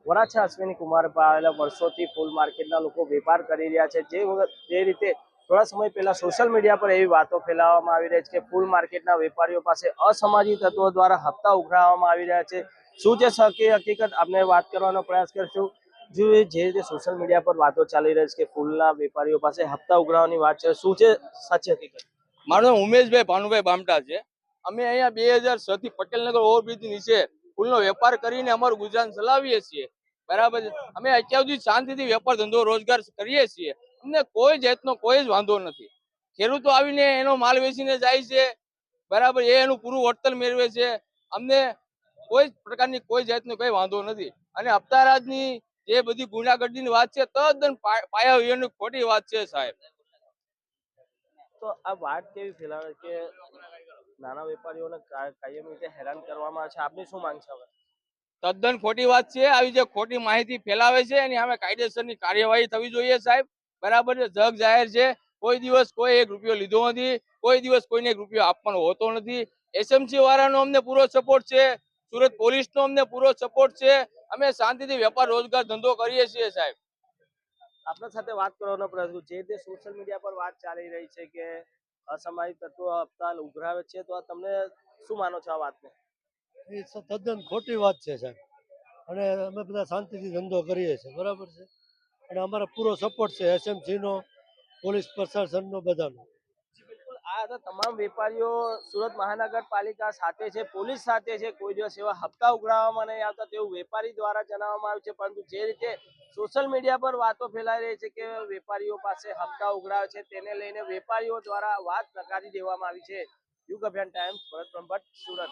વરાછા અશ્વિની કુમાર પર વર્ષોથી ફૂલ માર્કેટના લોકો વેપાર કરી રહ્યા છે। જે રીતે થોડા સમય પહેલા સોશિયલ મીડિયા પર એવી વાતો ફેલાવવામાં આવી રહી છે કે ફૂલ માર્કેટના વેપારીઓ પાસે અસામાજિક તત્વો દ્વારા હપ્તા ઉઘરાવવામાં આવી રહ્યા છે। શું છે સકી હકીકત આપણે વાત કરવાનો પ્રયાસ કરીશું। જે રીતે સોશિયલ મીડિયા પર વાતો ચાલી રહી છે કે ફૂલના વેપારીઓ પાસે હપ્તા ઉઘરાવવાની વાત છે, શું છે સાચી હકીકત? મારું નામ ઉમેશભાઈ ભાનુભાઈ બામટા છે। અમે અહીંયા 2006 થી પટેલનગર ઓવરબ્રિજ નીચે ફૂલનો વેપાર કરીને અમારું ગુજરાન ચલાવીએ છીએ, બરાબર છે। અમે અત્યાર સુધી શાંતિથી વેપાર ધંધો રોજગાર કરીએ છીએ। અમને કોઈ જાતનો કોઈ જ વાંધો નથી। ખેડૂતો આવીને એનો માલ વેચીને જાય છે, બરાબર, એ એનું પૂરું વળતર મેળવે છે। અમને કોઈ પ્રકારની કોઈ જાતનો કોઈ વાંધો નથી। અને હપ્તારાજની જે બધી ગુંડાગર્દીની વાત છે તદ્દન પાયા વિહોણી ખોટી વાત છે સાહેબ। તો આ વાત કેવી ફેલાવે કે નાના વેપારીઓને કાયમી રીતે હેરાન કરવામાં આવે છે, આપની શું માંગ છે હવે? તદ્દન ખોટી વાત છે। આવી જે ખોટી માહિતી ફેલાવે છે એની સામે કાયદેસરની કાર્યવાહી થવી જોઈએ સાહેબ, બરાબર છે। જગ જાહેર છે, કોઈ દિવસ કોઈ 1 રૂપિયો લીધો નથી, કોઈ દિવસ કોઈને 1 રૂપિયો આપવાનો હોતો નથી। એસએમસી વાળાનો અમને પૂરો સપોર્ટ છે, સુરત પોલીસનો અમને પૂરો સપોર્ટ છે। અમે શાંતિથી વેપાર રોજગાર ધંધો કરીએ છીએ સાહેબ। આપણા સાથે વાત કરવાનો પ્રયત્ન, જે તે સોશિયલ મીડિયા પર વાત ચાલી રહી છે કે અસામાજિક તત્વો હપ્તા ઉઘરાવે છે, તો તમને શું માનો છો આ વાતને? એ તદ્દન ખોટી વાત છે સાહેબ, અને અમે બધા શાંતિથી ધંધો કરીએ છીએ, બરાબર છે। અને અમારો પૂરો સપોર્ટ છે એસએમસીનો, પોલીસ પ્રશાસનનો, બધાનો। બિલકુલ, આ હતા તમામ વેપારીઓ સુરત મહાનગરપાલિકા સાથે છે, પોલીસ સાથે છે। કોઈ દિવસ એવા હપ્તા ઉઘરાવવામાં નહીં આવતા તેવું વેપારી દ્વારા જણાવવામાં આવ્યું છે, પરંતુ જે રીતે સોશિયલ મીડિયા પર વાતો ફેલાઈ રહી છે કે વેપારીઓ પાસે હપ્તા ઉઘરાવે છે, તેને લઈને વેપારીઓ દ્વારા વાત નકારી દેવામાં આવી છે। યુગ અભિયાન ટાઈમ્સ, ભરત બ્રહ્મભટ્ટ, સુરત।